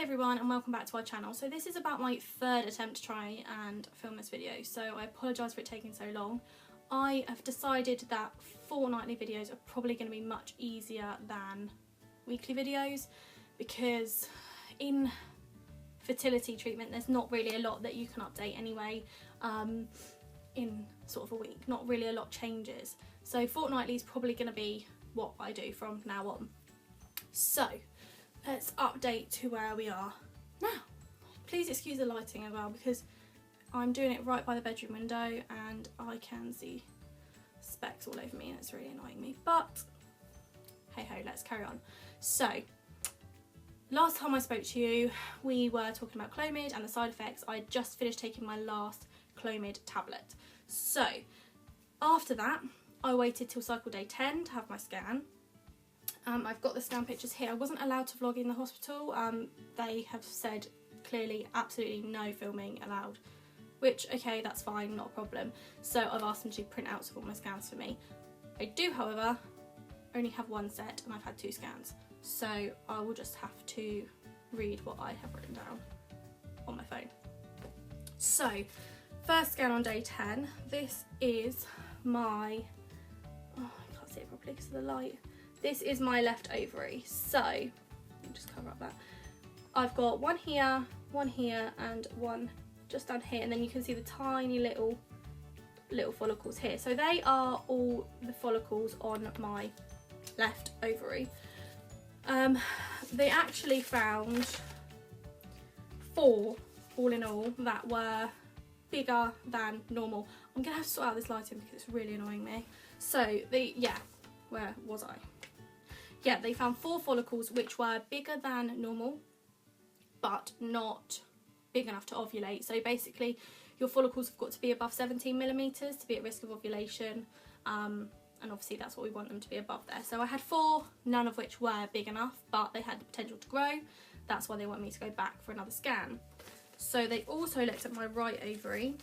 everyone and welcome back to our channel. So this is about my third attempt to try and film this video, so I apologise for it taking so long. I have decided that fortnightly videos are probably going to be much easier than weekly videos because in fertility treatment there's not really a lot that you can update anyway in sort of a week. Not really a lot changes. So fortnightly is probably going to be what I do from now on. So let's update to where we are now. Please excuse the lighting as well because I'm doing it right by the bedroom window and I can see specks all over me and it's really annoying me, but hey ho, let's carry on. So last time I spoke to you we were talking about Clomid and the side effects. I had just finished taking my last Clomid tablet. So after that I waited till cycle day 10 to have my scan. I've got the scan pictures here. I wasn't allowed to vlog in the hospital. They have said clearly absolutely no filming allowed, which okay, that's fine, not a problem. So I've asked them to do printouts of all my scans for me. I do however only have one set and I've had 2 scans, so I will just have to read what I have written down on my phone. So first scan on day 10, this is my, oh I can't see it properly because of the light. This is my left ovary, so let me just cover up that. I've got one here, and one just down here, and then you can see the tiny little follicles here. So they are all the follicles on my left ovary. They actually found 4 all in all that were bigger than normal. I'm gonna have to sort out this lighting because it's really annoying me. So where was I? Yeah, they found 4 follicles which were bigger than normal, but not big enough to ovulate. So basically, your follicles have got to be above 17 millimeters to be at risk of ovulation, and obviously that's what we want them to be above there. So I had 4, none of which were big enough, but they had the potential to grow. That's why they want me to go back for another scan. So they also looked at my right ovary.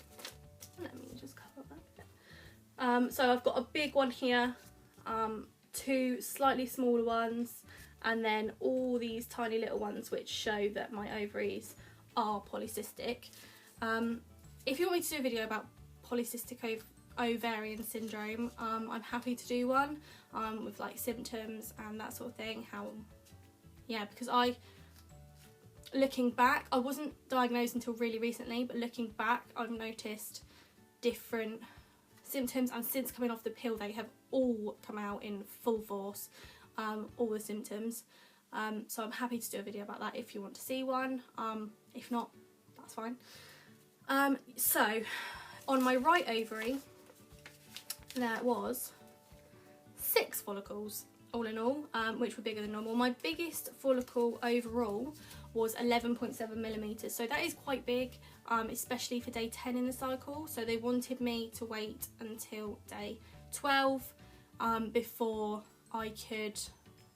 Let me just cover that. So I've got a big one here. 2 slightly smaller ones, and then all these tiny little ones which show that my ovaries are polycystic. If you want me to do a video about polycystic ovarian syndrome, I'm happy to do one with like symptoms and that sort of thing. Because looking back, I wasn't diagnosed until really recently, but looking back I've noticed different symptoms, and since coming off the pill they have all come out in full force, all the symptoms. So I'm happy to do a video about that if you want to see one. If not, that's fine. So on my right ovary there was 6 follicles all in all, which were bigger than normal. My biggest follicle overall was 11.7 millimeters, so that is quite big, especially for day 10 in the cycle. So they wanted me to wait until day 12 before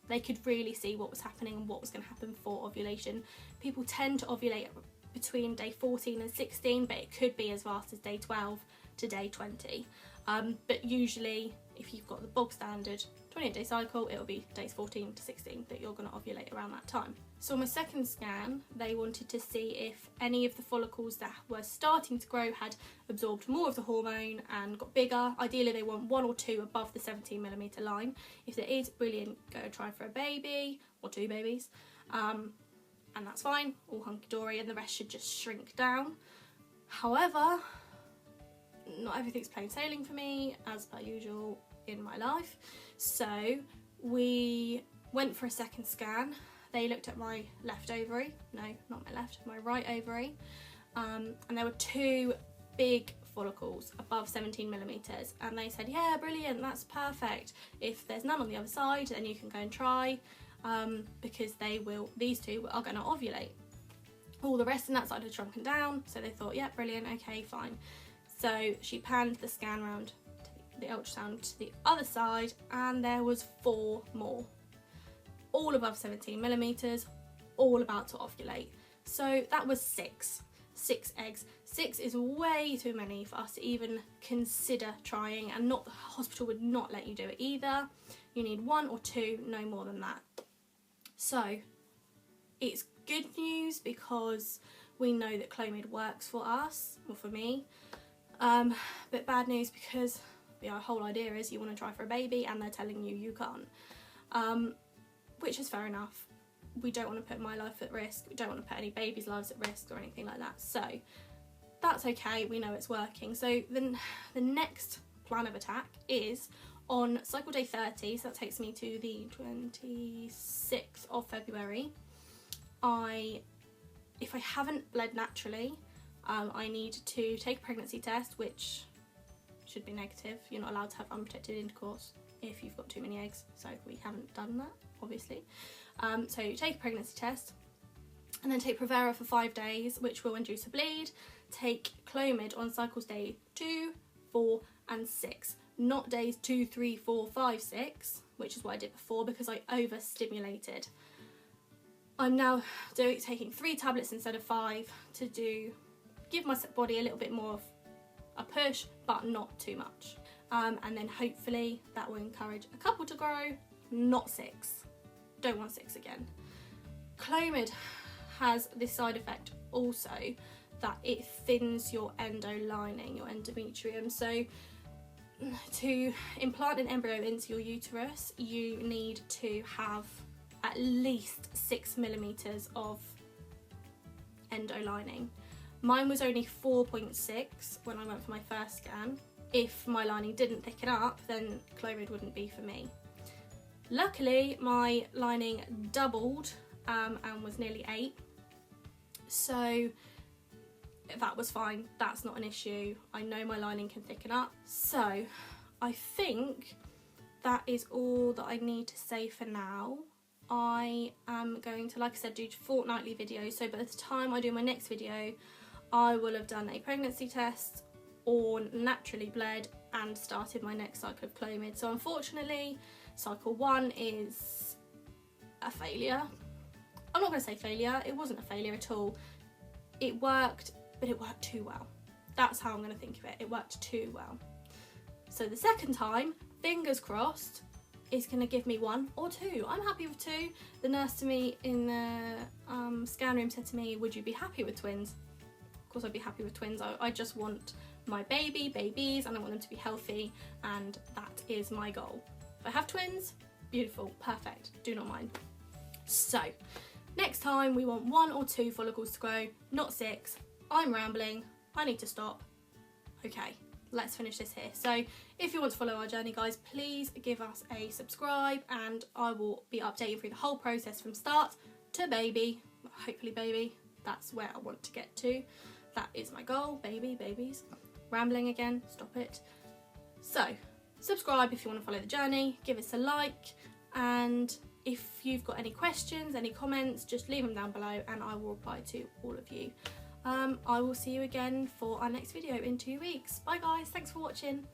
they could really see what was happening and what was going to happen for ovulation. People tend to ovulate between day 14 and 16, but it could be as vast as day 12 to day 20. But usually if you've got the bog standard 28-day cycle, it'll be days 14 to 16 that you're going to ovulate around that time. So on my second scan, they wanted to see if any of the follicles that were starting to grow had absorbed more of the hormone and got bigger. Ideally they want 1 or 2 above the 17 millimeter line. If there is, brilliant, go try for a baby or 2 babies, and that's fine, all hunky-dory, and the rest should just shrink down. However, not everything's plain sailing for me, as per usual in my life. So we went for a second scan. They looked at my left ovary, no, not my left, my right ovary, and there were 2 big follicles above 17 millimeters, and they said, yeah, brilliant, that's perfect. If there's none on the other side, then you can go and try, because these 2 are going to ovulate. All the rest in that side had shrunken down, so they thought, yeah, brilliant, okay, fine. So she panned the scan round, the ultrasound to the other side, and there was 4 more, all above 17 millimeters, all about to ovulate. So that was 6 eggs. 6 is way too many for us to even consider trying, and the hospital would not let you do it either. You need 1 or 2, no more than that. So it's good news because we know that Clomid works for us, or for me, but bad news because the whole idea is you want to try for a baby and they're telling you you can't, which is fair enough. We don't want to put my life at risk, we don't want to put any babies' lives at risk or anything like that, so that's okay, we know it's working. So then the next plan of attack is on cycle day 30, so that takes me to the 26th of February. If I haven't bled naturally, I need to take a pregnancy test, which should be negative. You're not allowed to have unprotected intercourse if you've got too many eggs, so we haven't done that, obviously. So take a pregnancy test, and then take Provera for 5 days, which will induce a bleed. Take Clomid on cycles day 2, 4 and 6, not days 2, 3, 4, 5, 6, which is what I did before because I overstimulated. I'm now taking 3 tablets instead of 5 to give my body a little bit more of a push, but not too much. And then hopefully that will encourage a couple to grow, not 6. Don't want 6 again. Clomid has this side effect also, that it thins your endo lining, your endometrium. So to implant an embryo into your uterus, you need to have at least 6 millimeters of endo lining. Mine was only 4.6 when I went for my first scan. If my lining didn't thicken up, then Clomid wouldn't be for me. Luckily, my lining doubled and was nearly 8, so that was fine. That's not an issue. I know my lining can thicken up. So I think that is all that I need to say for now. I am going to, like I said, do fortnightly videos, so by the time I do my next video I will have done a pregnancy test or naturally bled and started my next cycle of Clomid. So unfortunately cycle 1 is a failure. I'm not going to say failure, it wasn't a failure at all. It worked, but it worked too well. That's how I'm going to think of it. It worked too well. So the second time, fingers crossed, is going to give me 1 or 2. I'm happy with 2. The nurse to me in the scan room said to me, would you be happy with twins? Of course I'd be happy with twins. I just want my babies, and I want them to be healthy, and that is my goal. If I have twins, beautiful, perfect, do not mind. So next time we want 1 or 2 follicles to grow, not 6. I'm rambling, I need to stop. Okay, let's finish this here. So if you want to follow our journey, guys, please give us a subscribe, and I will be updating through the whole process from start to baby. Hopefully baby, that's where I want to get to. That is my goal, babies. Rambling again, stop it. So subscribe if you want to follow the journey, give us a like, and if you've got any questions, any comments, just leave them down below and I will reply to all of you. I will see you again for our next video in 2 weeks. Bye guys, thanks for watching.